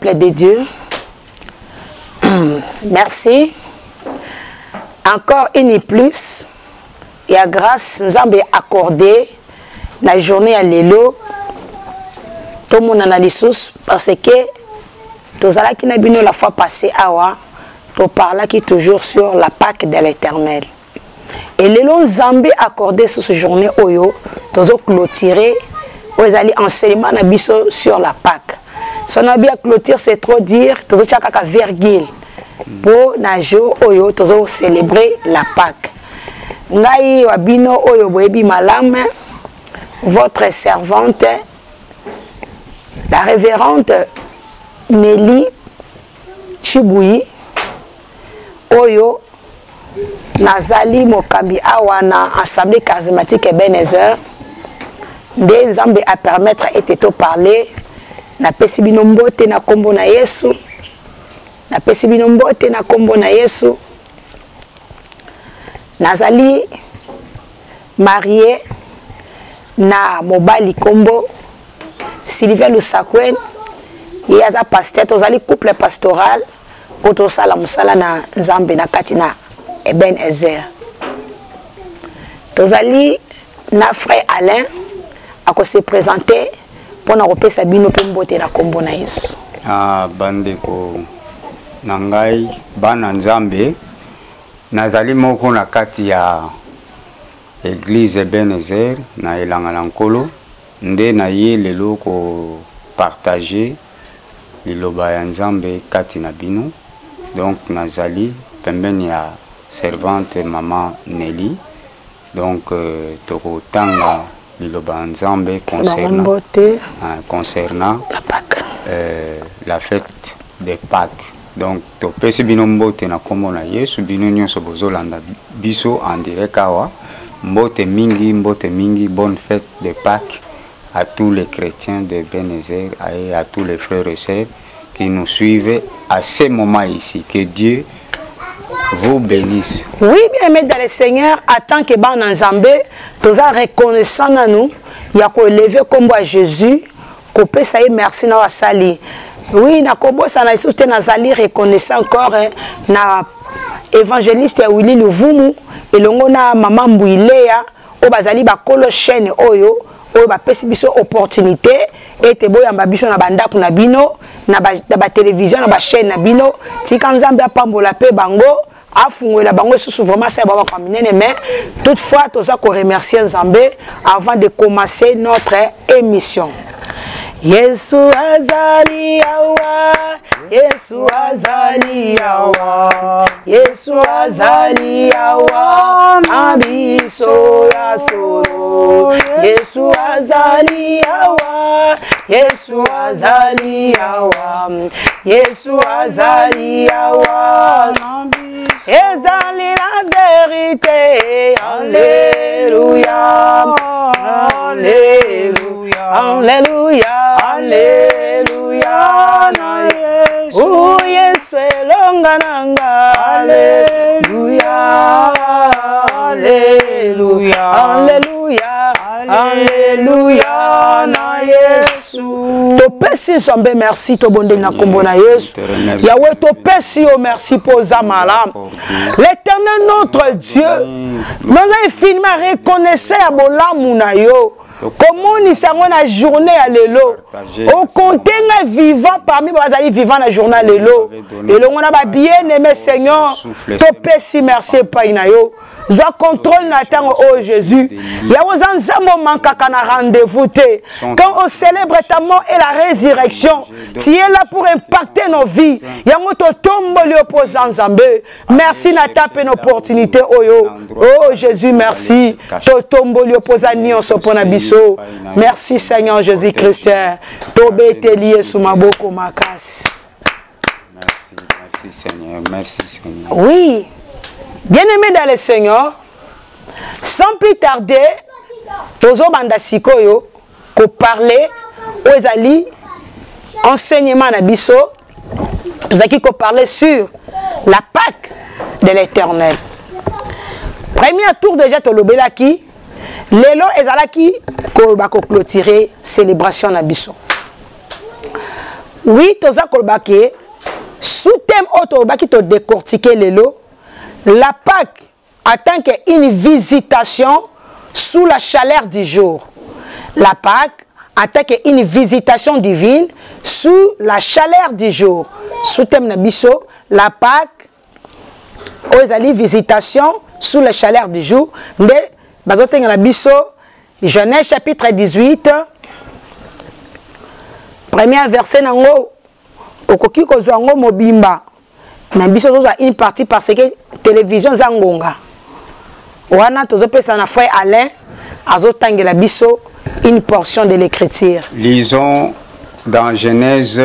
peuple de Dieu, merci. Encore une plus, et à grâce, nous avons accordé la journée à l'élo. Tout le monde en a les sous parce que tous ceux qui n'ont pas la fois passée à tout parle qui toujours sur la Pâque de l'Éternel. Et l'élo Zambé accordé sur cette journée oyo, tous clôturé, vous allez enseignement sur la Pâque. Son habit à clôture, c'est trop dire, tous chaque virgule. Pour na jour oyo tozo célébrer la Pâque. Ngai wabino oyo boebi malam, votre servante, la révérende Mélie Chiboui oyo nazali mokambi awa na assemblée charismatique Ebenezer nde Nzambe a permettre ete to parler na pesi bino mbote na kombo na Yesu. Na pesi bino mbote na kombo na Yesu. Nazali marié na mobali kombo Sylvain Lusakwen. Il a pasteur, tozali couple pastoral pour sala musala na Nzambe na katina Ebenezer. Tozali na frère Alain a se présenter pour na repesa bino pe mbote na kombo na Yesu. Ah bandeko Nangai bana Nzambe nazali moko na kati ya église Ebenezer na elanga na nkolo nde na ye lelo ko partager liloba ya Nzambe kati na bino. Donc nazali pembeni ya servante maman Nelly. Donc toko tanga liloba ya Nzambe concernant la Pâque. La fête des Pâques. Donc, to pesi bino mbote na kombo na Yesu bino nyonso bozolanda biso en direct awa. Mbote mingi, bonne fête de Pâques à tous les chrétiens de Ebenezer et à tous les frères et sœurs qui nous suivent à ce moment ici. Que Dieu vous bénisse. Oui, bien aimé dans le Seigneur, en tant que ban Nzambe, nous sommes reconnaissants à nous. Il y a qu'à élever comme à Jésus, qu'on peut ça merci na wasali. Oui, na kobo ça na soute nazali reconnaissant encore na évangéliste Willy Luvumu et longo na maman Mbouilea o bazali ba kolo chaîne oyo ba pesi biso opportunité et te boyamba biso na bandako na bino na ba télévision na ba chaîne na bino tika Nzambe apambola pe bango afungola bango susu vraiment ça ba kwa minene mais toutefois toza ko remercier Nzambe avant de commencer notre émission. Yesu azali yawa, Yesu azali yawa, Yesu azali yawa, abiso ya solo. Yesu azali yawa, Yesu azali yawa, Yesu azali yawa, ezali la vérité. Alléluia, Alléluia, Alléluia. Alléluia, oh Yesu elonga nanga. Alléluia, Alléluia, Alléluia, Alléluia na Yesu. To pesi Nzambe merci to bonde na kombo na Yesu. Yahweh to pesi o merci pour zamala. L'Éternel notre Dieu nous a finalement reconnaissé à bolamu na yo. Comment ni sango na journée à l'élo au compter vivant parmi les vivants la journée à l'élo et le on a bien aimé Seigneur to pesi merci painayo za contrôle na tango oh Jésus ya ozanzamo mankaka na rendez-vous te quand on célèbre ta mort et la résurrection tu es là pour impacter nos vies yango to tomboli opposant Nzambe merci na tape une opportunité oyo oh Jésus merci to tomboli opposant nyonso pona biso. Merci Seigneur Jésus-Christ. Tobe te lié sous ma boko makas. Merci Seigneur. Merci Seigneur. Oui. Bien-aimé dans le Seigneur, sans plus tarder, tozo banda sikoyo ko parler aux ali enseignement na biso, tozaki ko parler sur la Pâque de l'Éternel. Premier tour déjà tolobelaki lelo ezalaki ko bako clôturer célébration na biso. Oui, toza kolbaki sous thème auto baki to décortiquer lelo la Pâque en tant qu'une visitation sous la chaleur du jour. La Pâque en tant qu'une visitation divine sous la chaleur du jour. Sous thème nabiso, la Pâque aux visitation sous la chaleur du jour. De bazotenga nabiso Genèse chapitre 18 premier verset nango okoki kozwa ngo mobimba. Mais biso tozwa une partie parce que télévision zangonga. Wana tozopesa na frère Alain azotangela biso une portion de l'écriture. Lisons dans Genèse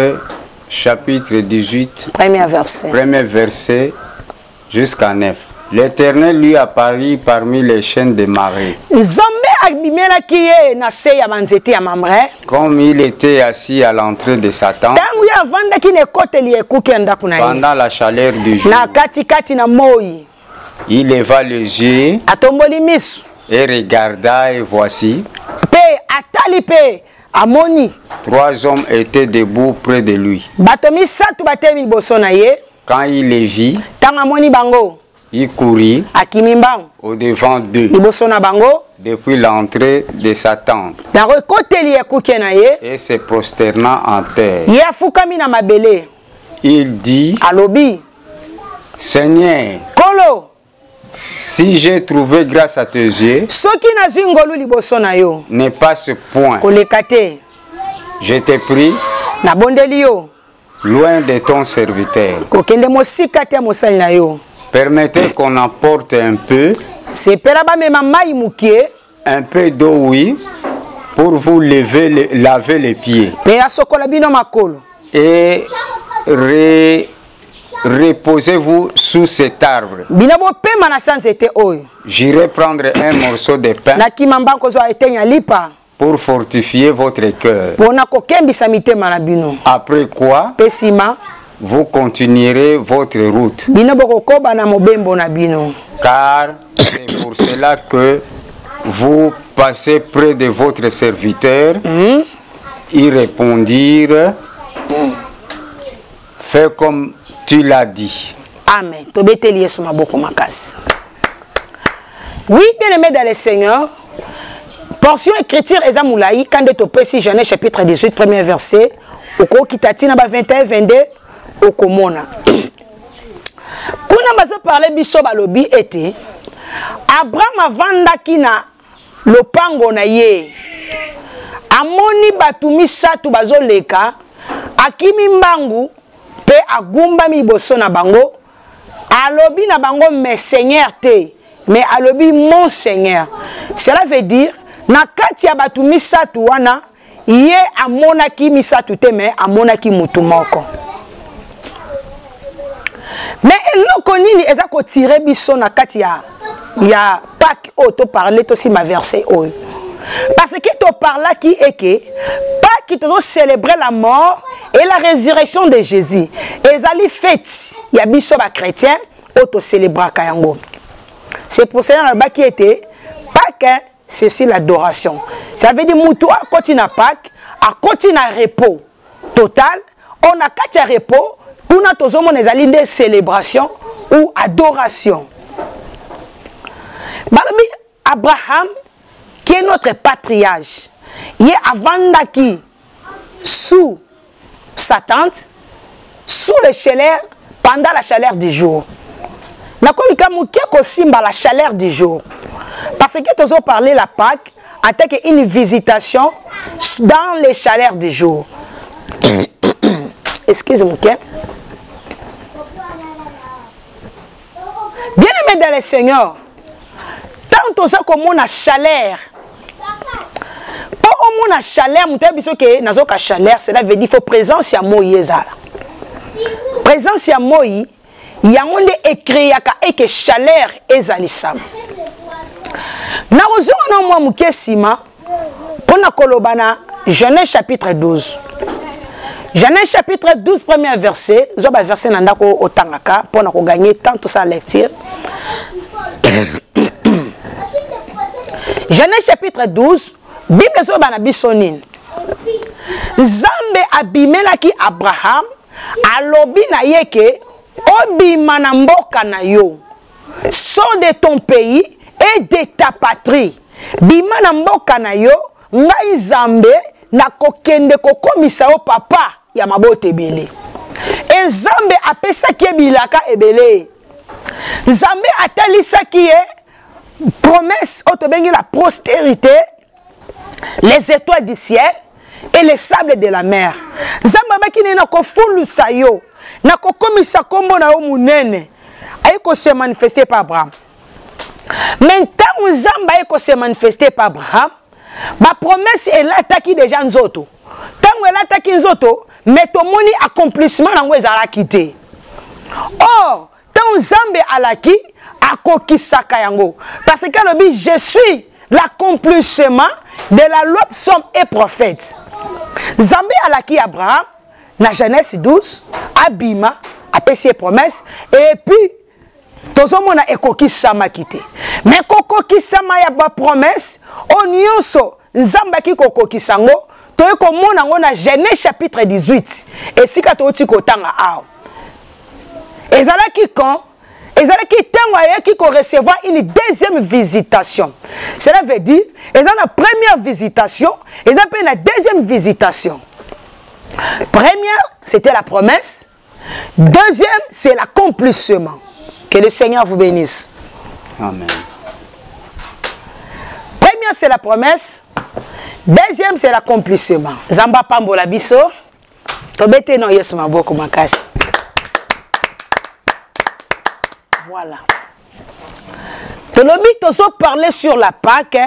chapitre 18 premier verset jusqu'à 9. L'Éternel lui apparut parmi les chaînes de marée. Comme il était assis à l'entrée de sa tente pendant la chaleur du jour, il leva les yeux et regarda, et voici, 3 hommes étaient debout près de lui. Quand il les vit, il courut au-devant d'eux depuis l'entrée de sa tente et se prosternant en terre. Il dit, Seigneur, si j'ai trouvé grâce à tes yeux, n'est pas ce point. Je t'ai pris loin de ton serviteur. Permettez qu'on apporte un peu d'eau, oui, pour vous laver les pieds. Et reposez-vous sous cet arbre. J'irai prendre un morceau de pain pour fortifier votre cœur. Après quoi, vous continuerez votre route. Car c'est pour cela que vous passez près de votre serviteur. Ils répondirent, fais comme tu l'as dit. Amen. Oui, bien aimé dans le Seigneur, portion écriture Ezamoulaï, quand de Topesi, Genèse chapitre 18, premier verset, au Kitatina 21, 22, au Komona. Kuna bazo parler biso balobi ete Abraham avanda kina lopango na ye amoni batumi satu bazo leka akimi mbangu pe agumba miboso na bango alobi na bango mais Seigneur te mais alobi mon Seigneur. Cela veut dire na kati ya batumi satu wana ye amonaki misatu te mais amonaki mutu moko. Mais eloko nini eza ko tirer biso na kati ya Pâques auto parler to si ma verset oyo. Parce que to parla qui est que Pâques to célébrer la mort et la résurrection de Jésus. Ezali fête ya biso ba chrétien auto célébrer kayango. C'est pour cela là qui était Pâques c'est aussi l'adoration. Ça veut dire mutu a continue Pâques, a continue repos total, on a kati repos. Pour nous, ezali des célébrations ou adoration. Abraham, qui est notre patriarche, il est avant qui sous sa tente, sous le chaleur, pendant la chaleur du jour. Nous avons la chaleur du jour. Parce que nous avons parlé de la Pâque en tant qu'une visitation dans les chaleurs du jour. Excusez-moi. Bien aimé dans le Seigneur, tant que comme on a chaleur, pas au moins chaleur, cela veut dire qu'il faut présence à Moïse. Présence à Moïse, il y a un écrit et que chaleur est alisam. Na ozona mwa mukesima pona kolobana Genèse chapitre 12. Genèse chapitre 12 premier verset, zoba verset nandako otangaka pona ko gagner tant tout ça lecture. Genèse chapitre 12, Bible zoba na bisonine. Nzambe abimelaki Abraham alobi na yeke obima na mboka na yo. Sors de ton pays et de ta patrie. Bima na mboka na yo, ngai Nzambe na kokende kokomisa yo papa ya mabote ebele. E Nzambe apesaki bilaka ebele. Nzambe atalisaki promesse otobengi la prospérité, les étoiles du ciel et les sables de la mer. Nzambe bakine na kofulusa yo, na kokomisa kombo na yo munene. Aiko se manifester par Abraham. Maintenant, Nzambe aiko se manifester par Abraham. Ma promesse est là taki déjà nzoto. Tango là taki nzoto, mais to moni accomplissement nango ezala quitté. Or, tant Nzambe alaki akokisaka yango. Parce que le but je suis l'accomplissement de la loi, psaume et prophète. Nzambe alaki Abraham na Genèse 12 abima apesi promesse et puis tozomona ekokisama kité. Mais kokokisama ya ba promesse o nyonso Nzambe ki kokokisango to komona ngo na Genèse chapitre 18 et sika to ti kotanga aw. Ezalaki quand ezalaki tango ayaki ko recevoir une deuxième visitation. Cela veut dire ezala la première visitation, ezala pe la deuxième visitation. Première, c'était la promesse. Deuxième, c'est l'accomplissement. Que le Seigneur vous bénisse. Amen. Première, c'est la promesse. Deuxième, c'est l'accomplissement. Zamba pambola biso. Tobete no yesu maboko makasi. Voilà. Tolobi tozo parler sur la Pâque.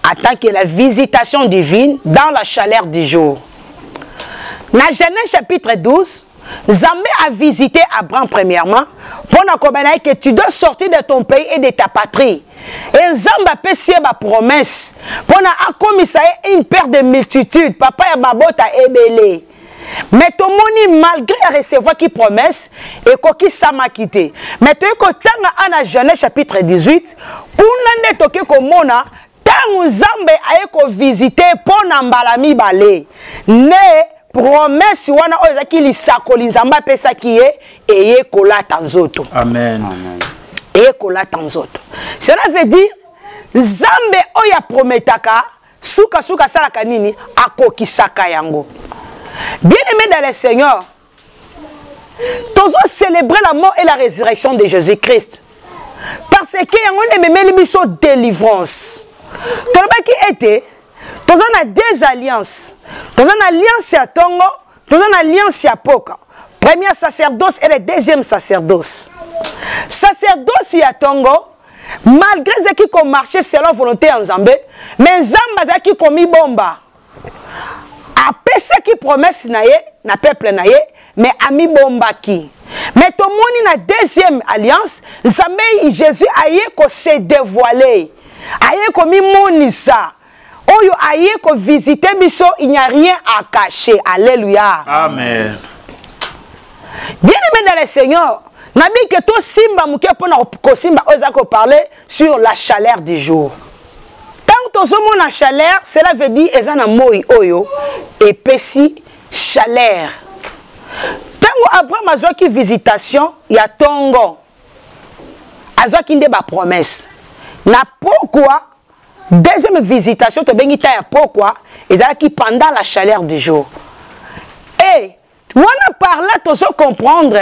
En tant que la visitation divine dans la chaleur du jour. Dans Genèse chapitre 12, Nzambe a visité Abraham premièrement pour nous que tu dois sortir de ton pays et de ta patrie. Et Nzambe a payé ma promesse pour nous commis une paire de multitudes. Papa et babota ebele. Mais tout le monde, malgré recevoir qui promesse, et qui s'est quitté. Mais tu es dans Genèse chapitre 18, pour nous dire que mona tangu Nzambe ayeko visiter pona mbala mibale ne promesse wana ozaki lisakoli Nzambe apesa kiye eye kolata nzoto. Amen. Amen. Eye kolata nzoto. Cela veut dire Nzambe oya prometaka suka salaka nini akokisaka yango. Bien-aimé dans le Seigneur, tozo célébrer la mort et la résurrection de Jésus-Christ. Parce que yango ne memeli biso délivrance. Tolobaki était dans une deux alliances. Dans une alliance à Tongo, dans une alliance à Poka. Premier sacerdoce et le deuxième sacerdoce. Sacerdoce à Tongo, malgré ce qui ont marché selon volonté en Zambé, mais Zamba qui ont mis bomba. Après ce qui promesse na peuple naye, mais a mis bomba qui. Mais tout le monde na deuxième alliance, Zambé Jésus aye ko se dévoiler. Aye komi monisa. Oyo aye ko visiter biso, il n'y a rien à cacher. Alléluia. Amen. Bien-aimé dans le Seigneur, nabi que to simba muke pona ko simba ozako parler sur la chaleur du jour. Tant que zomo na chaleur, cela veut dire ezana moi oyo epesi chaleur. Tant Abraham azoki visitation, ya tongo. Azoki nde ba promesse. Na pourquoi deuxième visitation te bengita ya pourquoi ezalaki pendant la chaleur du jour. Et on a parlé tous comprendre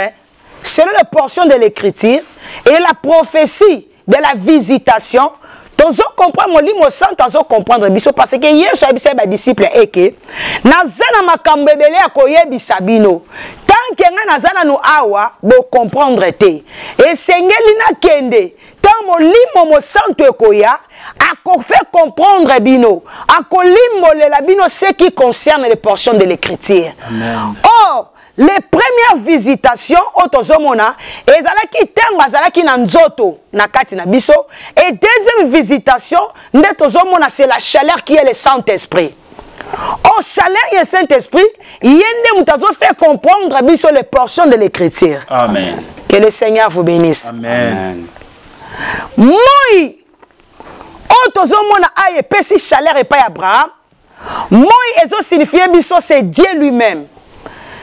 selon la portion de l'écriture et la prophétie de la visitation. Tous comprendre mon livre sans tous comprendre biso parce que hier so abisa ba disciple eke nazana makambo ebele akoyebisa bino. Tant que nga nazana no awa bo comprendre te. Et sengeli na kende tant mo limo mo santo ekoya ako fait comprendre bino. Ako limo le la bino ce qui concerne les portions de l'écriture. Or les premières visitations au tozomona ezalaki tango azalaki na nzoto na kati na biso et deuxième visitation nde tozomona c'est la chaleur qui est le Saint-Esprit. Au chaleur et le Saint-Esprit, yende mutazo fait comprendre biso les portions de l'écriture. Amen. Que le Seigneur vous bénisse. Amen. Moi, au tozomona aye pesi chaleur et pas Abraham, moi ezo signifier biso c'est Dieu lui-même.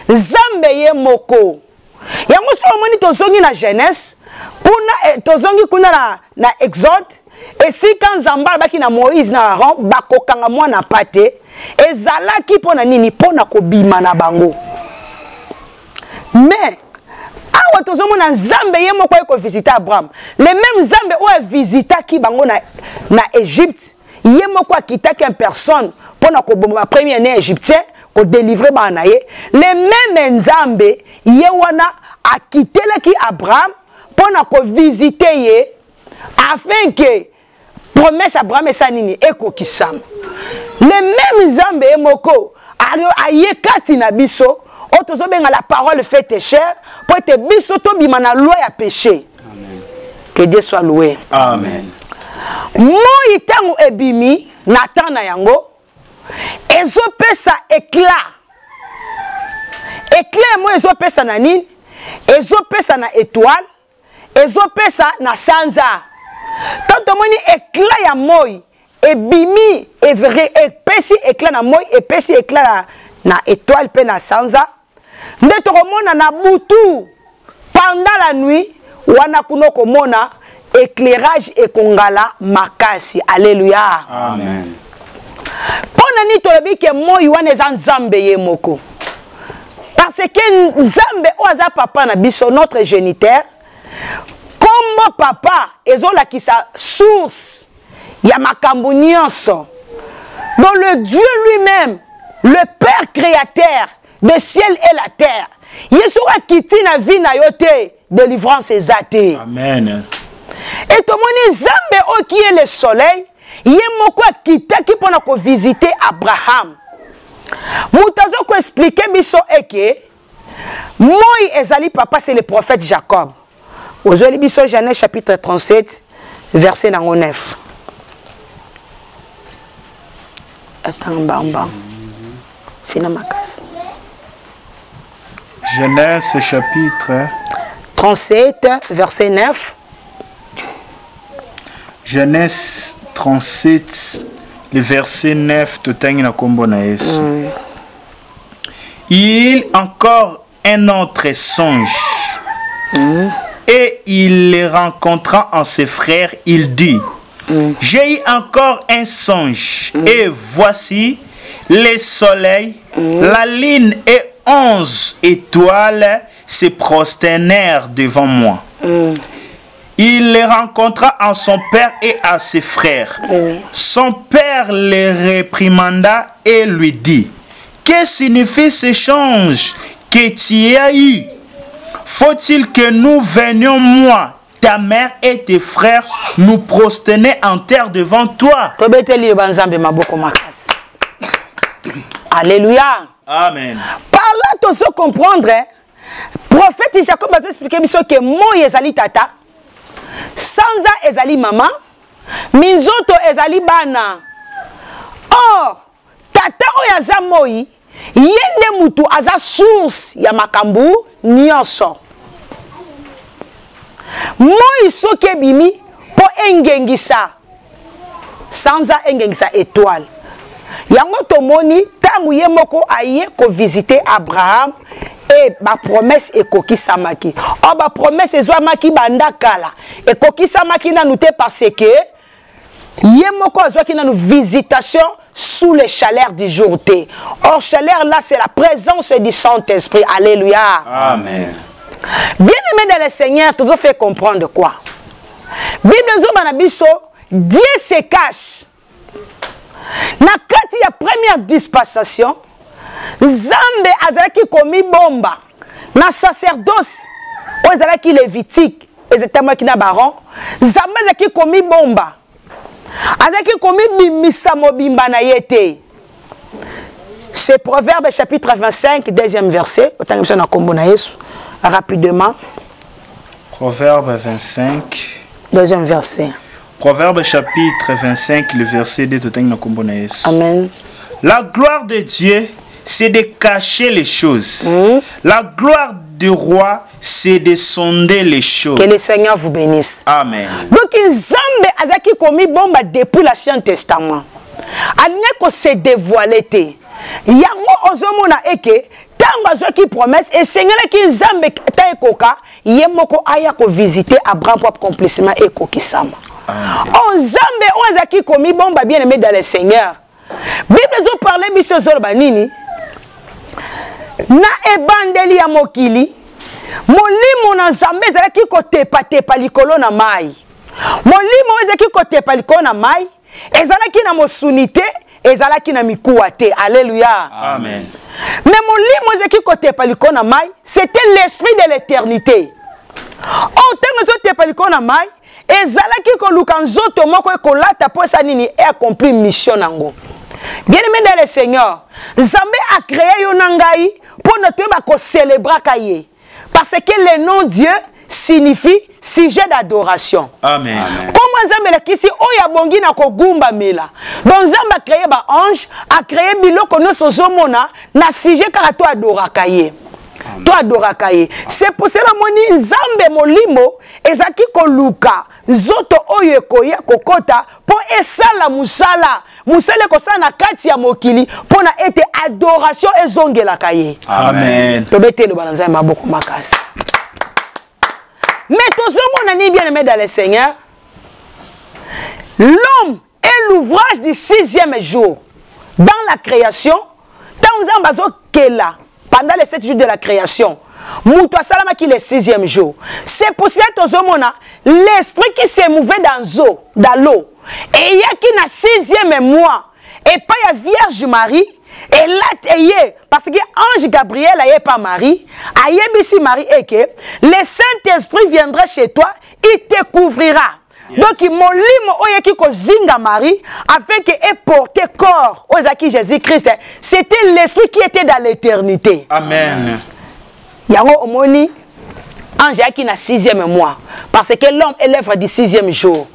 Nzambe ye moko. Yango so moni tozongi na Genèse, kuna tozongi kuna na Exode, et si quand Nzamba baki na Moïse na Aaron bakokanga mwana pate, ezalaki pona nini pona kobima na bango. Mais awa tozomona Nzambe ye moko eko visiter Abraham. Le même Nzambe o visita ki bango na Égypte, ye moko akitaki en personne pona koboma premier né égyptien ko délivrer banaye. Le même Nzambe ye wana akitelaki Abraham pona ko visiter ye afin que promesse Abraham esa nini ekokisama. Le même Nzambe ye moko aye kati na biso otozo benga la parole faite chair pour être biso to bima na loi ya péché. Amen. Que Dieu soit loué. Amen. Moi tango ebimi Nathan na yango ezo pesa éclat. Éclat moi ezo pesa na nini? Ezo pesa na étoile, ezo pesa na sanza. Tant moni éclat ya moi ebimi evre epesi éclat na moi epesi éclat na étoile pe na sanza. Nde tokomona na butu pendant la nuit wana kuno komona éclairage ekongala makasi. Alléluia. Amen. Pona ni tolobi ke moi wana eza Nzambe ye moko. Parce que Nzambe oaza papa na biso notre géniteur comme papa ezola ki sa source ya makambo nyonso. Dans le Dieu lui-même, le Père créateur de ciel et la terre. Yeshua kiti na vie na yote délivrance ezate. Amen. Et tout le monde Nzambe o qui est le soleil, yé moko kita ki pona ko visiter Abraham. Moutazo ko expliquer biso eke moi ezali papa c'est le prophète Jacob. Ozoli biso Genèse chapitre 37 verset 9. Attends bamba. Fina makas. Genèse chapitre 37 verset 9. Genèse 37 le verset 9 totangi na kombo na Yesu. Il encore un autre songe. Et il les rencontra en ses frères, il dit: j'ai eu encore un songe, et voici le soleil, la lune et 11 étoiles se prosternèrent devant moi. Il les rencontra en son père et à ses frères. Son père les réprimanda et lui dit: que signifie ce songe que tu as eu? Faut-il que nous venions, moi, ta mère et tes frères, nous prosterner en terre devant toi? Alléluia. Amen. Par là, tu sais comprendre, prophète Jacob a expliqué que moi ezali tata, Sanza ezali maman, Minzoto ezali bana. Or, tata oyaza moi, yende mutu aza source ya makambu nyonso. Moi soke bimi po engengisa Sanza engengisa étoile. Yango tomoni tangu ye moko aye ko visiter Abraham et ba promesse ekoki samaki. O ba promesse ezwamaki banda kala. Ekoki samaki na nous te parce que ye moko azwaki na nous visitation sous les chaleurs du jour T. Or chaleur là c'est la présence du Saint-Esprit. Alléluia. Amen. Bien-aimé dans le Seigneur, tu as fait comprendre quoi? Bible zo Dieu se cache. Na kati ya première dispensation, Nzambe azalaki komi bomba na sacerdoce o azalaki lévitique exactement kina baron. Nzambe azalaki komi bomba azalaki komi bimisa mobimba na yete. C'est Proverbe chapitre 25 deuxième verset. Autant que na kombo na Yesu rapidement. Proverbe 25 deuxième verset. Proverbe chapitre 25, le verset 2. Amen. La gloire de Dieu, c'est de cacher les choses. La gloire du roi, c'est de sonder les choses. Que le Seigneur vous bénisse. Amen. Donc, Nzambe azaki komi bomba depuis l'Ancien Testament. alingi ko se dévoiler te yango ozomona eke tango azoki promesse esengelaki nzambe ta ekoka ye moko aya ko visiter Abraham pour accomplissement ekokisama nzambe oyo azalaki komi bomba bien aimé dans le Seigneur. Bible zo parler biso zoloba nini na ebandeli ya mokili molimo na nzambe ezalaki kotepa likolo na mai. Molimo ezalaki kotepa likolo na mai ezalaki na mosunite ezalaki na mikuwa te. Alléluia. Amen. Mais molimo ezalaki kotepa likolo na mai, c'était l'esprit de l'éternité. Tango zotepa likolo na mai ezalaki koluka nzoto moko ekolata po esa nini accomplir mission nango. Bien-aimé dans le Seigneur, Nzambe a créé yo nangai pour ne pas célébrer kaye. Parce que le nom Dieu signifie sujet d'adoration. Amen. Comment Nzambe la kisi oya bongi na kogumba mela. Donc Nzambe a créé ba ange, a créé biloko no sozomona na sujet karato adorakaye. Toi adorakaye. C'est pour cela moni Nzambe molimo ezaki koluka zoto oyo ekoya kokota po esala musala. Musala kosala na kati ya mokili po na ete adoration ezongela kaye. Amen. Tobete le bananza maboko makasi. Mais tous on a ni bien aimé dans le Seigneur. L'homme est l'ouvrage du 6e jour. Dans la création, pendant les 7 jours de la création, Moutou Salama qui est le 6e jour. C'est pour cela que l'esprit qui s'est mouvé dans l'eau. Et il y a qui n'a 6e mois. Et pas il y a Vierge Marie. Et là, parce que l'ange Gabriel n'est pas Marie. Aïe, Marie et que le Saint-Esprit viendra chez toi, il te couvrira. Yes. Donc, il m'a dit que Zinga Marie, afin qu'elle porte corps aux acquis Jésus-Christ. C'était l'esprit qui était dans l'éternité. Amen. Yango omoni, ange qui n'a 6e mois. Parce que l'homme est l'œuvre du 6e jour.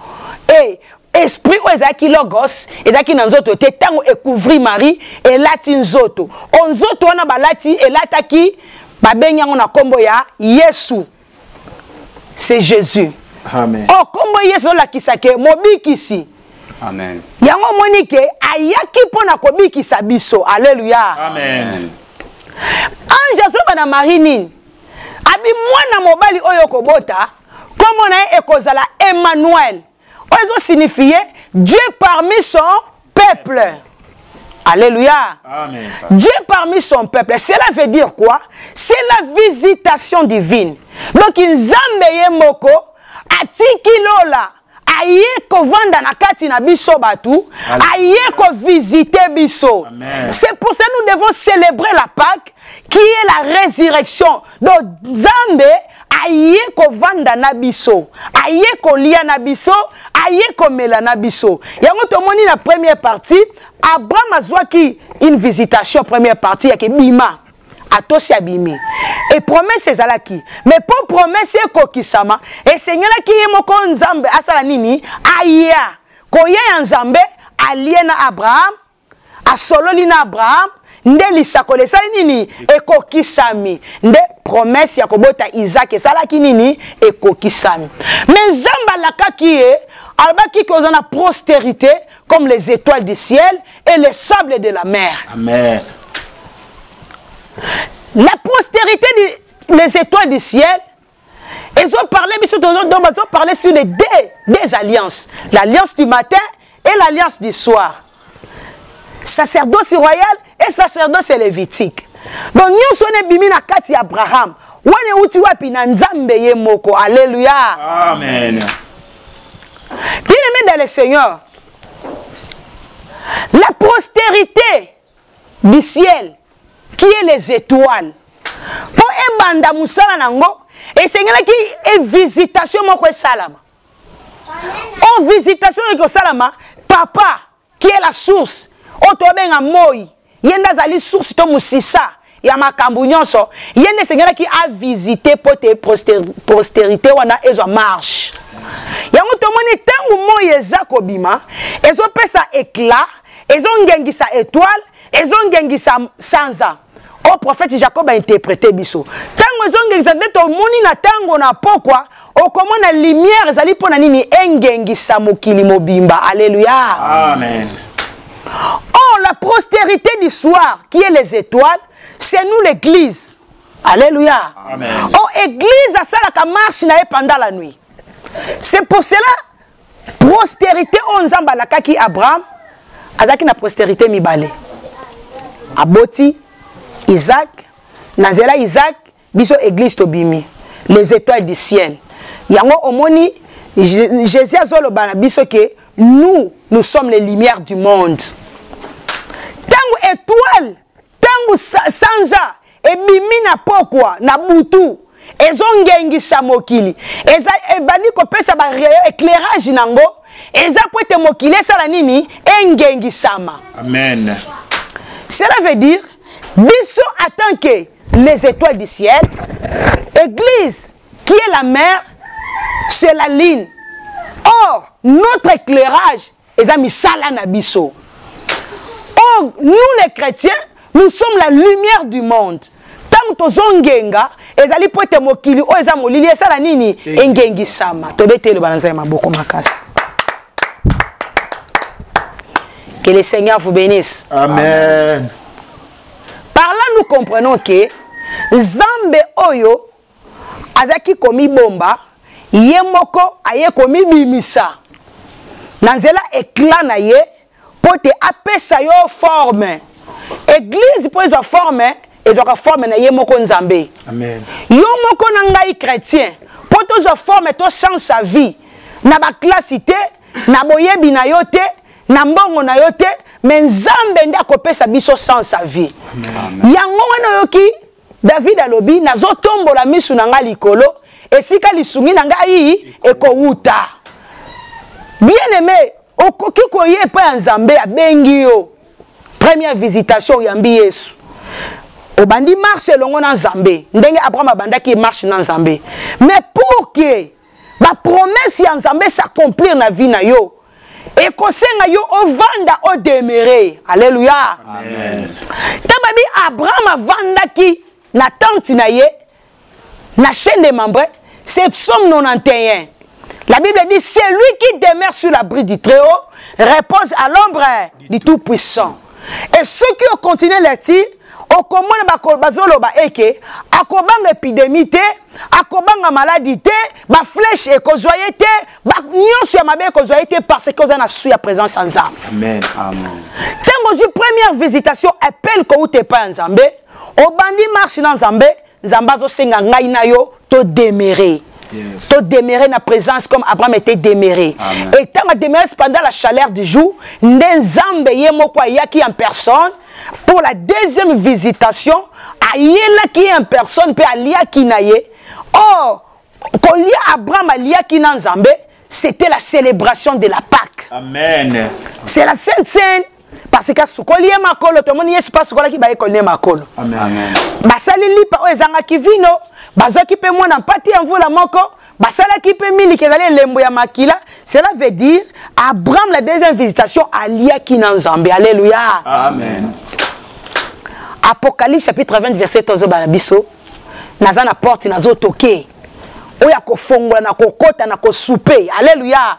Et esprit oezaki logos ezaki na nzoto te tango ekouvri Marie elati nzoto onzoto wana balati elataki babenyango na kombo ya Yesu. C'est Jésus. Amen. O kombo Yesu la kisake mobikisi. Amen. Yango monike ayaki pona kobikisa biso. Alléluia. Amen. Ange azoba na Marie nini abi mwana mobali oyo kobota kombo na ekozala Emmanuel. Oizo signifie Dieu parmi son peuple. Alléluia. Amen. Dieu parmi son peuple. Cela veut dire quoi? C'est la visitation divine. Donc, Nzambe ye moko atiki lola aye ko vanda na kati na biso batu, aye ko visiter biso. C'est pour ça que nous devons célébrer la Pâque qui est la résurrection. Donc, Nzambe aye ko vanda na biso, aye ko lia na biso, aye ko mela na biso. Yango tomoni na première partie, Abraham azwaki une visitation première partie ya bima atosi abimi. Et promesse ezalaki. Mais pour promesse kokisama, et Seigneur ki yemoko Nzambe asala nini aya. Koye Nzambe alie na Abraham, asololi na Abraham, nde lisakole sali nini ekokisami. Nde promesse ya kobota Isaac esalaki nini ekokisami. Mais Nzambe lakaki ye albaki kozana postérité comme les étoiles du ciel et les sables de la mer. Amen. La postérité des étoiles du ciel, ils ont parlé, ils ont parlé sur les deux alliances. L'alliance du matin et l'alliance du soir. Sacerdoce royal et sacerdoce lévitique. Donc, nous sommes bimi na kati Abraham. Wane uti wapi na Nzambe ye moko. Alléluia. Amen. Bien-aimé dans le Seigneur, la postérité du ciel, qui est les étoiles, pour ebanda musala nango, et Seigneur qui est visitation moko salama. En visitation eko salama, papa qui est la source, otobenga moi, yenda zali source to musisa, ya makambu nyonso, yende Seigneur qui a visité pour tes postérité wana ezo marche. Yango tomoni tangu moi ezako bima, ezo pesa éclat, ezo ngengisa étoile, ezo ngengisa sanza. O prophète Jacob a interprété biso. Tango zongengisa ndeto moni na tango na pokwa, okomona lumière ezali pona nini engengisa mokili mobimba. Alléluia. Amen. Or, la postérité du soir, qui est les étoiles, c'est nous l'église. Alléluia. Amen. Or, église, ça la marche pendant la nuit. C'est pour cela, postérité, on zambalaka ki Abraham, azaki na postérité mibale. Aboti, Isaac, Nazela Isaac, biso église tobimi. Les étoiles du ciel. Yango omoni, Jésus azolo bana biso que nous sommes les lumières du monde. Tangu étoile, tangu sanza, e bimi na pokwa, na butu, ezongengisa mokili. Eza ebani kopesa ba éclairage nango, eza poete mokili sala nini engengisama. Amen. Cela veut dire biso en tant que les étoiles du ciel, église qui est la mer, c'est la ligne. Or, notre éclairage est misala na biso. Or, nous les chrétiens, nous sommes la lumière du monde. Tant que zongenga, ezali poete mokili o eza molili esala nini engengi sama. Tobete le banza maboko makasi. Que le Seigneur vous bénisse. Amen. Par là, nous comprenons que Zambe Oyo azaki komi bomba, yemoko aye komi bimisa. Nanzela éclat na ye, pote apesa yo forme. Église pour les forme, ils aura forme na yemoko nzambe. Amen. Yomoko nangai chrétien, pour tous forme to change sa vie. Na ba classité, na boyebi na yote, na mbongo na yote, mais nzambe nda kopesa biso sans sa vie. Yango wana yoki David alobi nazotombo la misu nanga likolo esika lisungi nanga yi ekowuta. Bien aimé, okoki koye pa nzambe abengi yo. Première visitation yambi Yesu. Obandi marche longo na nzambe. Ndenge Abraham abandaki marche na nzambe. Mais pour que ba promesse ya nzambe s'accomplir na vie na yo, et kosenga yo ovanda o demeurer. Alléluia. Amen. Tababi Abraham avandaki na tente na ye na chaîne des membres, c'est Psaume 91. La Bible dit c'est lui qui demeure sur l'abri du Très-Haut repose à l'ombre du Tout-Puissant. Et ceux qui ont continué les tirs au commande bazoloba eke akobanga épidémie te akobanga maladie te ba flèche et kozoye te ba nyonso ya mabe kozoye te parce que vous en a su la présence en Nzambe. Amen. Amen. Tango première visitation appelle ko ute pa Nzambe obandi marche na Nzambe Nzamba zo senga ngai na yo to demeurer. Yes. To demeurer na présence comme Abraham était demeuré. Amen. Et tant que demeurer pendant la chaleur du jour, Nzambe yemoko yaki en personne pour la deuxième visitation, ayela qui en personne peut alia ki naye. Or, quand lia Abraham alia ki na Nzambe, c'était la célébration de la Pâque. Amen. C'est la Sainte Seine. Parce que ce qu'on lie makolo, tout le monde y est pas ce qu'on a qui va écoler makolo. Amen. Basali li pa ezanga kivino, bazo ki pe mwana pati en la moko, basala ki pe mili kezali lembo ya makila. Cela veut dire Abraham la deuxième visitation alia ki na Nzambe. Alléluia. Amen. Apocalypse chapitre 20 verset 13 banabiso. Naza na porte nazo toke. Oya ko fongola na kokota na ko souper. Alléluia.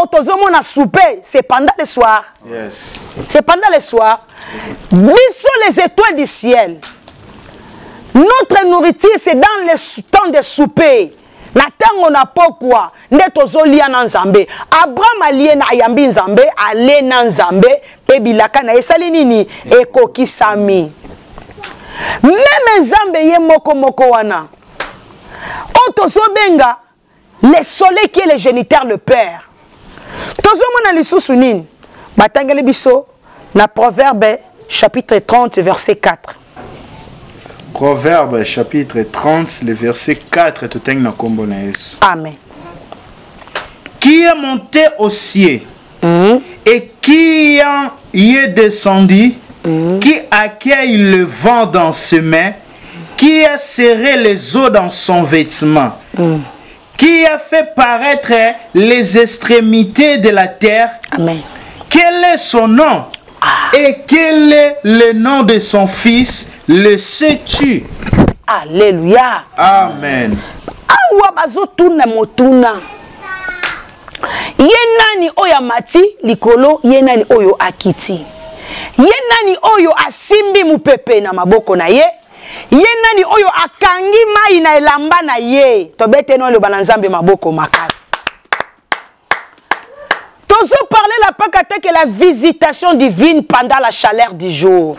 Otozomo na souper, c'est pendant le soir. Yes. C'est pendant le soir. Biso les étoiles du ciel. Notre nourriture c'est dans le temps de souper. Na tango na pokwa ndeto lia na Nzambe. Abraham alie na yambi Nzambe, ale na Nzambe pe bilaka na esali nini ekokisami. Même Nzambe ye moko moko wana. Otozo benga le soleil qui est le géniteur le père. Tozo mona lisusu nini? Batangeli biso na Proverbe chapitre 30 verset 4. Proverbe chapitre 30 le verset 4 tout na kombo na Yesu. Amen. Qui est monté au ciel et qui y est descendu, qui accueille le vent dans ses mains, qui a serré les eaux dans son vêtement, qui a fait paraître les extrémités de la terre. Amen. Quel est son nom? Et quel est le nom de son fils? Le sais-tu? Alléluia. Amen. Awa bazotuna motuna. Yenani oya mati likolo, yenani oyo akiti. Ye nani oyo asimbi mupepe na maboko na ye? Ye nani oyo akangi mai na elamba na ye? Tobete no le bananzambe maboko makasi. Tozo parler la pakate que la visitation divine pendant la chaleur du jour.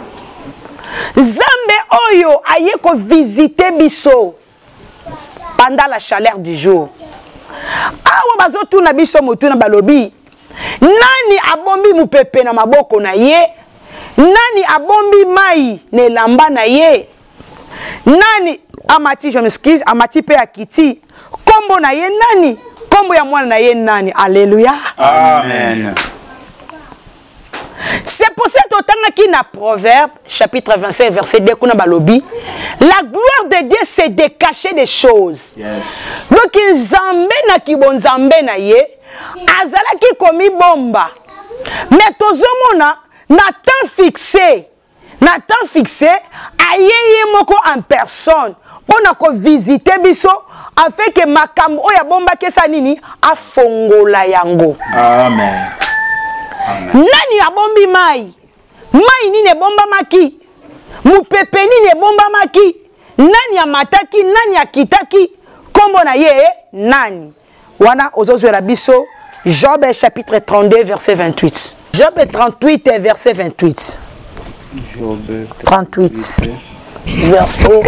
Zambe oyo aye ko visiter biso pendant la chaleur du jour. Awa bazotu na biso motu na balobi. Nani abombi mupepe na maboko na ye? Nani abombi mai ne lamba na ye? Nani amati, je m'excuse, amati pe akiti. Kombo na ye nani? Kombo ya mwana na ye nani? Alléluia. Amen. C'est pour ça que qui na Proverbe chapitre 25 verset 2 kuna balobi, la gloire de Dieu c'est de cacher des choses. Yes. Donc nzambe na kibonzambe na ye azala ki komi bomba. Mais tozomona na temps fixé ayeye moko en personne pona ko visiter biso afin que makambo oya bomba kesa nini afongola yango. Amen. Nani abombi mai? Mai nini bomba maki? Mupepe nini bomba maki? Nani amataki? Nani akitaki? Kombo na ye nani? Wana ozozwela biso Job chapitre 32 verset 28. Job 38 verset 28. Job 38 verset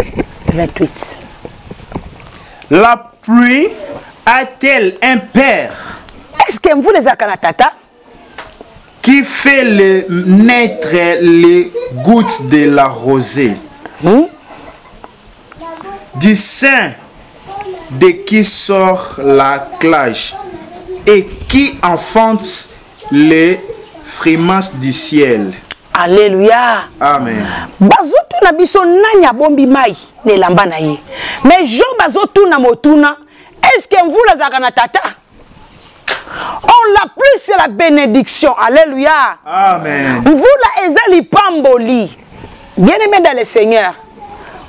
28. La pluie a-t-elle un père? Est-ce que vous les akanatata? Qui fait naître les gouttes de la rosée? Du sein de qui sort la clage et qui enfante les frimas du ciel. Alléluia. Amen. Bazotu na biso nani abombi mai ne lamba na ye. Mais Job bazotu na motuna, est-ce que vous les akanatata? On la plus c'est la bénédiction. Alléluia. Amen. Vous la ezali pamboli. Bien-aimé dans le Seigneur.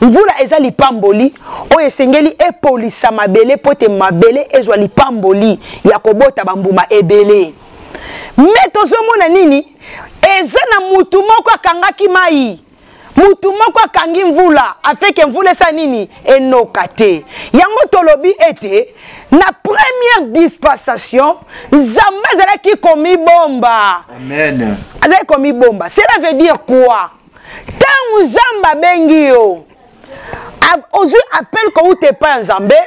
Vous la ezali pamboli. O esengeli epolisa mabele pote mabele ezwali pamboli. Yakobota bambuma ebele. Mais tozomona nini? Ezana mutu moko akangaki mai. Mutu moko akangi mvula afeke mvula sa nini enokate. Yango tolobi ete na première dispensation Nzambe azalaki komi bomba. Amen. Azalaki komi bomba. Cela veut dire quoi? Tangu Nzamba bengi yo. Ozu appel ko ute pa Nzambe,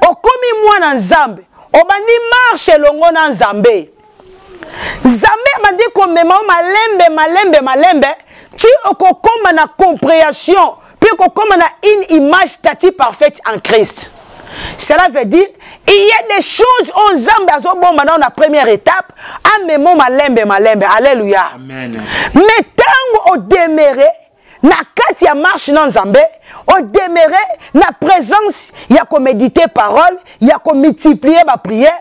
okomi mwana Nzambe. Obandi marche longo na Nzambe. Nzambe abandi ko mema malembe. Tu okokoma na compréhension, puis okokoma na une image statue parfaite en Christ. Cela veut dire il y a des choses on Nzambe azobomba dans la première étape, amemo malembe. Alléluia. Amen. Mais tango o demeure na kati ya marche na Nzambe, o demeure na présence ya ko méditer parole, ya ko multiplier ba prière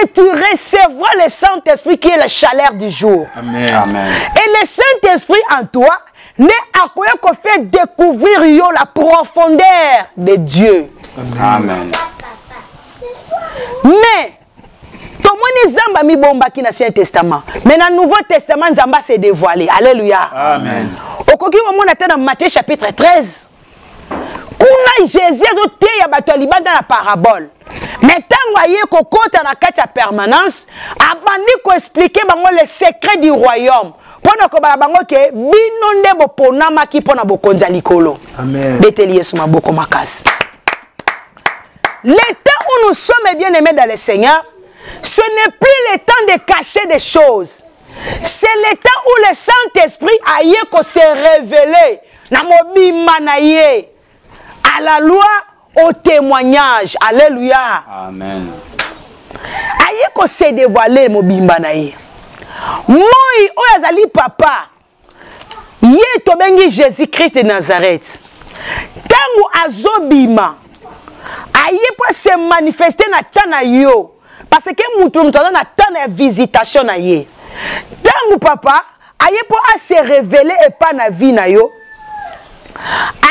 et tu recevras le Saint-Esprit qui est la chaleur du jour. Amen. Amen. Et le Saint-Esprit en toi ne akoya ko fait découvrir yo la profondeur de Dieu. Amen. Mais tomoni Nzamba mi bomba ki na Ancien Testament. Mais dans le Nouveau Testament Nzamba s'est dévoilé. Alléluia. Amen. Okoki wa mona dans Matthieu chapitre 13. Kuna Jésus do te ya bato libanda na parabole. Mais tango aye kokota na kati ya permanence, abandi ko expliquer bango le secret du royaume. Pona ko bala bango ke bino nde boponama ki pona bokonza likolo. Amen. Beteli Yesu maboko makasi. Le temps où nous sommes bien-aimés dans le Seigneur, ce n'est plus le temps de cacher des choses. C'est le temps où le Saint-Esprit aye ko se révéler na mobimba na ye à la loi, au témoignage. Alléluia. Amen. Aye ko se dévoiler mobimba na ye. Moi oyazali papa ye tobengi Jésus-Christ de Nazareth. Tango azobima aye po se manifester na tana yo parce que mutu na tana visitation na ye. Tango papa aye po a se révéler et pas na vie na yo.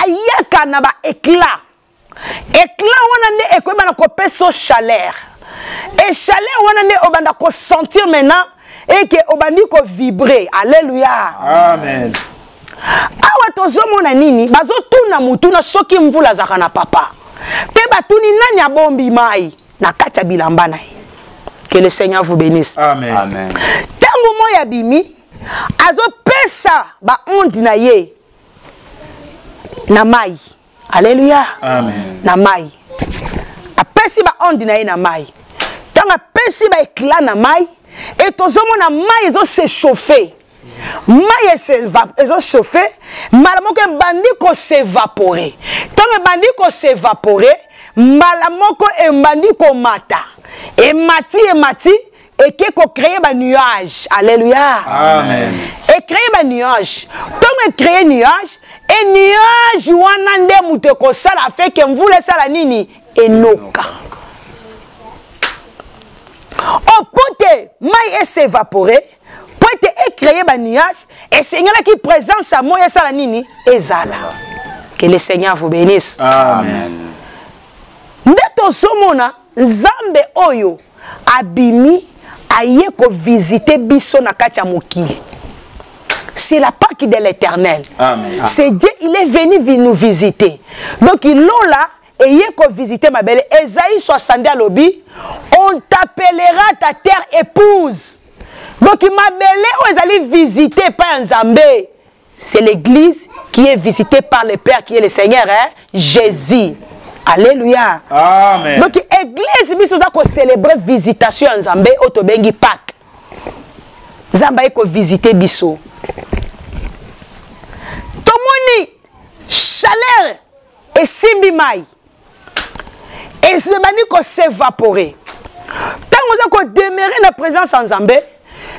Ayaka na ba éclat. Éclat wana nde ekoyeba na kopeso chaleur. Et chaleur wana nde obanda ko sentir maintenant et que obandi ko vibrer. Alléluia. Amen. Awa tozomona nini bazo tuna mutuna soki mvula zaka na papa. Pe batuni nani abombi mai na kati ya bilamba na ye. Que le Seigneur vous bénisse. Amen. Amen. Tango moya bimi azo pesa ba ondi na ye na mai. Alléluia. Amen. Na mai. Apesi ba ondi na ye na mai. Tanga pesi ba éclat na mai et tozomona mai ezo se chauffer. Mai ezo chauffer, malamoko bandi ko s'évaporer. Tanga bandi ko s'évaporer, malamoko e bandi ko mata. Et mati et qui ko créer ba nuage. Alléluia. Amen. Et créer ba nuage. Tanga créer nuage et nuage wana nde muto ko sala fait que mvula sala nini enoka. Au pote mai s'évaporer. Et créer un nuage et Seigneur qui présence à moi et ça la nini ezala. Que le Seigneur vous bénisse. Amen. Ndeto somona Zambe oyo abimi aye ko visiter biso na kati ya mokili. C'est la Pâque de l'Éternel. Amen. C'est Dieu, il est venu nous visiter. Donc il là et il ko visiter ma belle Esaïe 60 à l'obi, on t'appellera ta terre épouse. Donc, il m'a belé où ils allaient visiter par un Zambé. C'est l'église qui est visitée par le Père, qui est le Seigneur, hein? Jésus. Alléluia. Amen. Donc, l'église, nous avons célébré visitation en Zambé, au Tobengi Pâques. Zambé ko visiter biso. Tomoni chaleur et simbi mai. Et ce mani ko s'évaporer. Tant que nous avons demeuré dans la présence en Zambé,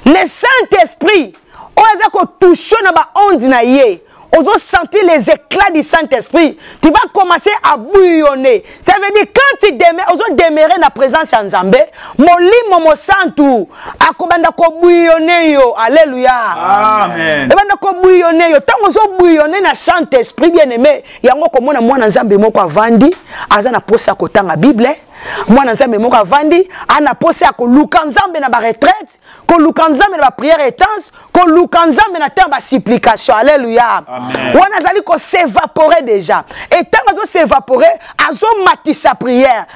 le Saint-Esprit, on a touché na ba ondi na ye. On a senti les éclats du Saint-Esprit. Tu vas commencer à bouillonner. Ça veut dire quand tu demeures, on a demeuré dans la présence en Zambé, mon lit, mon santu, akobanda ko bouillonner yo. Alléluia. Amen. Ebanda ko bouillonner yo. Tant on a bouillonner na Saint-Esprit bien aimé, yango ko mona mwana Nzambe moko avandi, azana posa ko tanga Bible. Moi Nzambe moko avandi ana posé ko luka Nzambe na ba retraite ko luka Nzambe na ba prière intense ko luka Nzambe na temps ba supplication. Alléluia. Wana zali ko s'évaporer déjà et tant azo s'évaporer azo matisa prière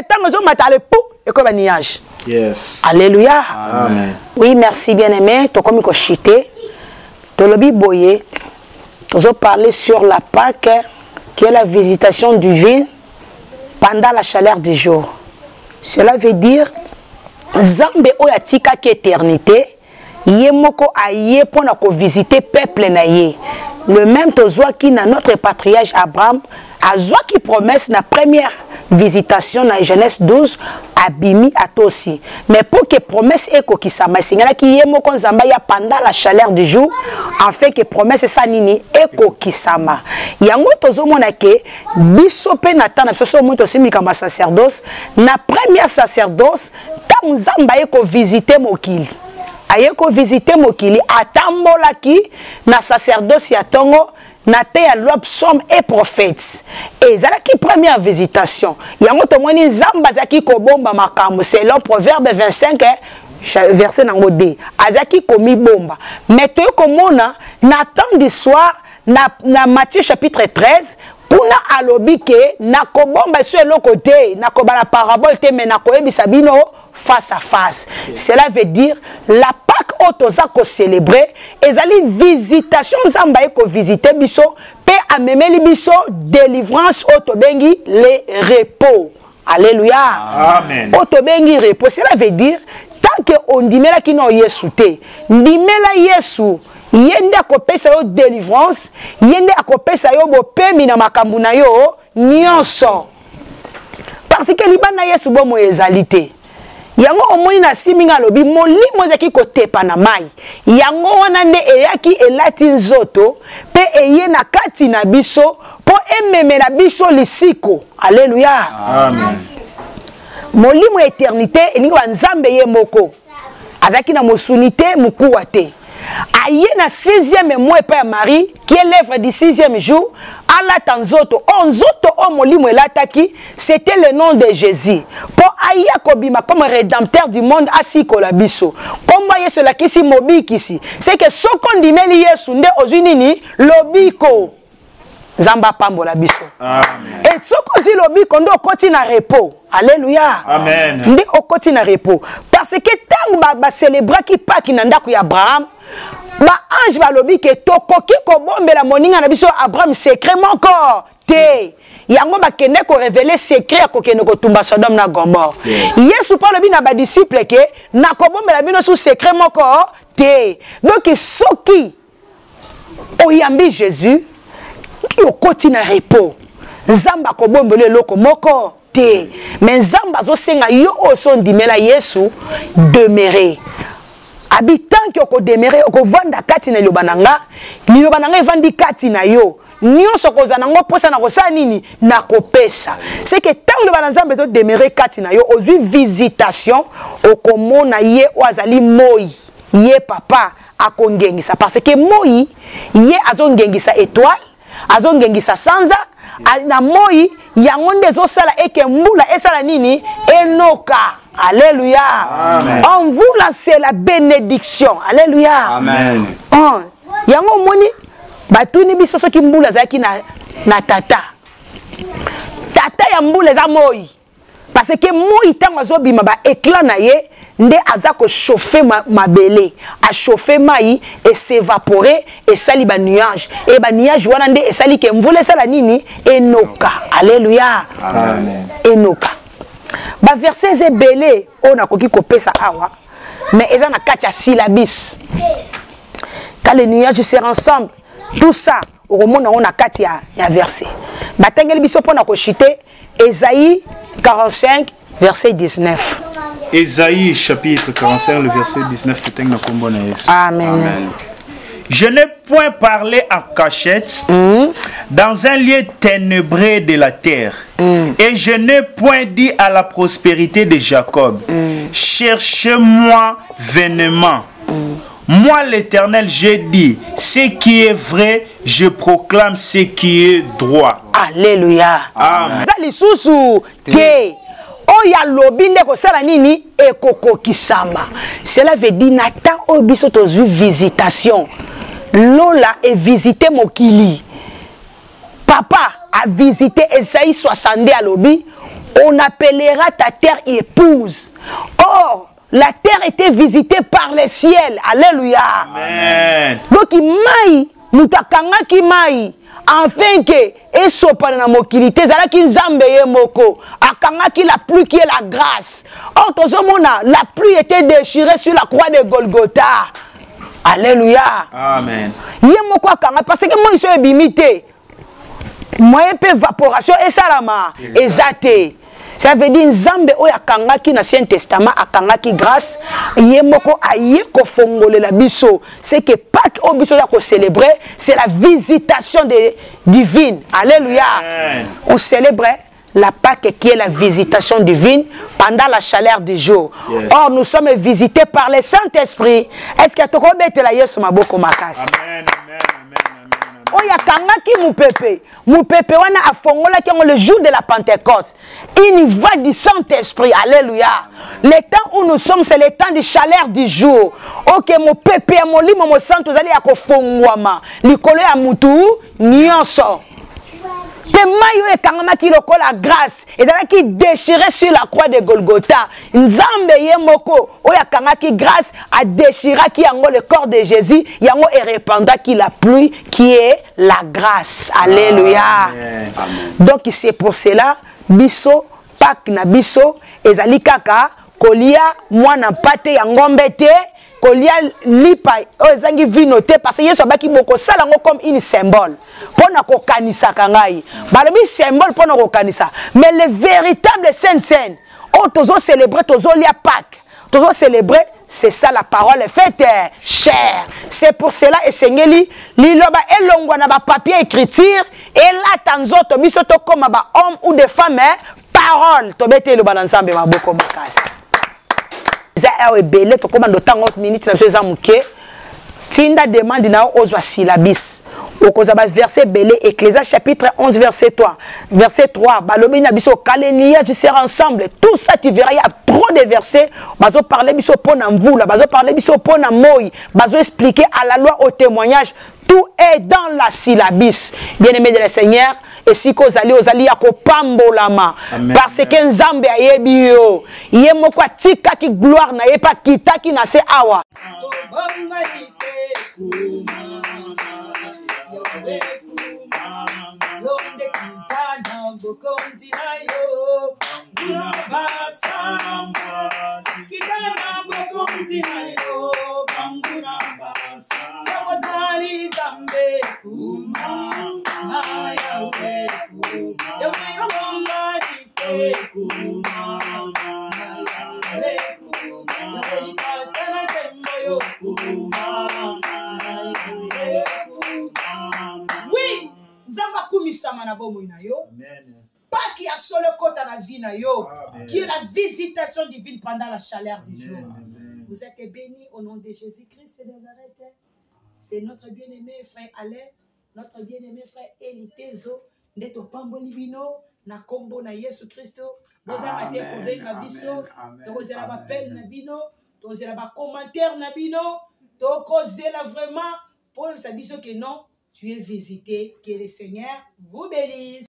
tant azo matale pou et comme un nuage. Yes. Alléluia. Amen. Oui, merci bien-aimé, to komi ko chité to lobi boye to parler sur la Pâque qui est la visitation divine pendant la chaleur du jour. Cela veut dire Zambe oyatika ki éternité ye moko aye pona ko visiter peuple na ye. Le même tozwa ki na notre patriarche Abraham azwa ki promesse na première visitation na Genèse 12 abimi atosi. Mais pour que promesse eko kisama singala ki ye moko nzamba ya pendant la chaleur du jour afin que promesse sa nini eko kisama. Yango tozomona ke biso pe na tana biso moto simika ma sacerdoce na première sacerdoce ta nzamba eko visiter mokili. Ayeko visiter mokili atambola ki na sacerdoce ya tongo na te ya loi psaume et prophète. Et zala ki première visitation. Yango tomoni nzamba zaki ko bomba makambo selon Proverbe 25 verset nango D. Azaki komi bomba. Mais to komona na temps du soir na Matthieu chapitre 13 kuna alobi ke na kobomba sur le côté na kobala parabole te mais na koyebisa bino face à face. Cela veut dire la Pâque otoza ko célébrer ezali visitation nzamba eko visiter biso pe amemeli biso délivrance otobengi le repos. Alléluia. Amen. Otobengi repos. Cela veut dire tant que on dimela ki no Yesu te ndimela Yesu yende akopesa yo délivrance yende akopesa yo bopemi na makambu na yo nyonso parce que libana Yesu bomo ezalité yango omoni na siminga lobi molimo ezaki kotepa na mai yango wana nde eyaki elati nzoto pe eye na kati na biso po ememela biso lisiko. Alléluia. Amen. Molimo éternité elingi banzambe ye moko azaki na mosunité mukuwa te. Aïe na 6e mois par Marie qui est l'œuvre du 6e jour alata nzoto o nzoto o molimo elataki c'était le nom de Jésus pour aya kobima comme rédempteur du monde asikola biso komba yesu lakisi mobikisi c'est que soko ndimeli yesu nde ozwi nini lobiko Zamba pambola biso. Amen. Et soko zi lobiko ndo okoti na repos. Alléluia. Amen. Ndi okoti na repos. Parce que tant ba célébrer ki Pâques na ndaku ya Abraham, ba ange ba lobi ke tokoki ko bombela moninga na biso Abraham secrètement encore te. Yango ba kende ko révéler secret ko kende ko tumba Sodome na Gomorre. Yes. Yesu pa lobi na ba disciple ke na ko bombela bino sous secrètement encore te. Donc soki oyambi Jésus au quotidien repos Zamba ko bombele loko moko te mais Zamba zo senga yo oso ndimela Yesu demeurer habitant ki ko demeurer ko vanda kati na lobananga ni lobananga evandi kati na yo nyonso ko zanango posa na ko sa nini na ko pesa c'est que tant le bananzambe zo demeurer kati na yo ozu visitation okomona ye oazali moi ye papa akongengisa parce que moi ye azongengisa étoile azongengisa sanza na moi yango ndezo sala eke mbula esala nini enoka. Alléluia. Amen. En vous là c'est la bénédiction. Alléluia. Amen. Yango moni batuni biso soki mbula zaki na tata ya mbula za moi parce que moi tango azobima ba éclat na ye nde azako chauffer mabele a chauffer mai et s'évaporer et sali ba nuage et ba nuage wana nde esali ke mvula sala nini enoka. Alléluia. Amen. Enoka ba verset ebele ona koki kopesa awa mais eza na kati ya syllabis quand les nuages seront ensemble tout ça au monde on a kati ya verset batengeli biso pona ko chiter Ésaïe 45 verset 19. Ésaïe chapitre 45 le verset 19. Amen. Amen. Je n'ai point parlé en cachette dans un lieu ténébré de la terre. Et je n'ai point dit à la prospérité de Jacob, cherchez-moi vainement. Moi l'Éternel, j'ai dit, ce qui est vrai, je proclame ce qui est droit. Alléluia. Amen. Oya lobinde ko sala nini ekoko kisama. Cela veut dire nata obiso tozu visitation. Lola est visité mokili. Papa a visité Esaïe 62 à lobi. On appellera ta terre épouse. Or la terre était visitée par le ciel. Alléluia. Amen. Donc mai mutakanga ki mai. Enfin que et sopana na mokilité zala ki nzambe ye moko akanga ki la pluie qui est la grâce. Or tozomona la pluie était déchirée sur la croix de Golgotha. Alléluia. Amen. Ye moko akanga parce que moi iso ebimité. Moyen pe évaporation et salama ezate. Ça veut dire Nzambe oya kangaki na Ancien Testament akangaki grâce ye moko aye ko fongole la biso. C'est que Pâques au biso ya ko célébrer, c'est la visitation divine. Alléluia. Amen. On célébrait la Pâques qui est la visitation divine pendant la chaleur du jour. Yes. Or nous sommes visités par le Saint-Esprit. Est-ce que tu connais la Yesu maboko makasi? Amen. Oya kangaki mupepe wana afongola ki le jour de la Pentecôte. Il va du Saint-Esprit. Alléluia. Le temps où nous sommes, c'est le temps de chaleur du jour. Ok, mupepe ya molimo mo santo zali ya kofongwama likolo ya mutu nyonso. Pe mayo e kangama ki lokola grâce et dala ki déchiré sur la croix de Golgotha. Nzambe ye moko oya kangaki grâce a déchiré ki yango le corps de Jésus, yango e répanda ki la pluie qui est la grâce. Alléluia. Amen. Donc c'est pour cela biso Pâques na biso ezali kaka kolia mwana pate ya ngombe te kolia lipa ozangi vinote parce que Yesu abaki boko sala ngo comme une symbole pona ko kanisa kangai balobi symbole pona ko kanisa mais le véritable scène o tozo célébrer tozo lia Pâques tozo célébrer c'est ça la parole est faite chère. C'est pour cela et sengeli liloba elongwa na ba papier écriture et là tanzoto biso to comme ba homme ou des femmes parole to bete le balansambe maboko makasi. Ça est belé to comme dans tant autre minute na chez amuke tinda demande na ozwa syllabis okozaba verset belé Ecclésiaste chapitre 11 verset 3 balobi na biso kalenia tu seras ensemble tout ça tu verras il y a trop de versets bazo parler biso pona mvula bazo parler biso pona moi bazo expliquer à la loi au témoignage tout est dans la syllabis bien-aimé de le Seigneur et si kozali ozali ya kopambolama parce que nzambe ayebi yo ye moko atika ki gloire na ye pa kitaki na se awa Oui, Nzamba kumisama na bomo ina yo. Pas qui a solo côté à la vie na yo, qui est la visitation divine pendant la chaleur du jour. Vous êtes bénis au nom de Jésus-Christ de Nazareth. C'est notre bien-aimé frère Alain, notre bien-aimé frère Elitezo, Neto Pamboni Bino, na combo na Yesu Christo. Vous avez été condamné na biso, vous avez appel na bino, vous avez commentaire na bino, vous avez vraiment pour le biso que non, tu es visité, que le Seigneur vous bénisse.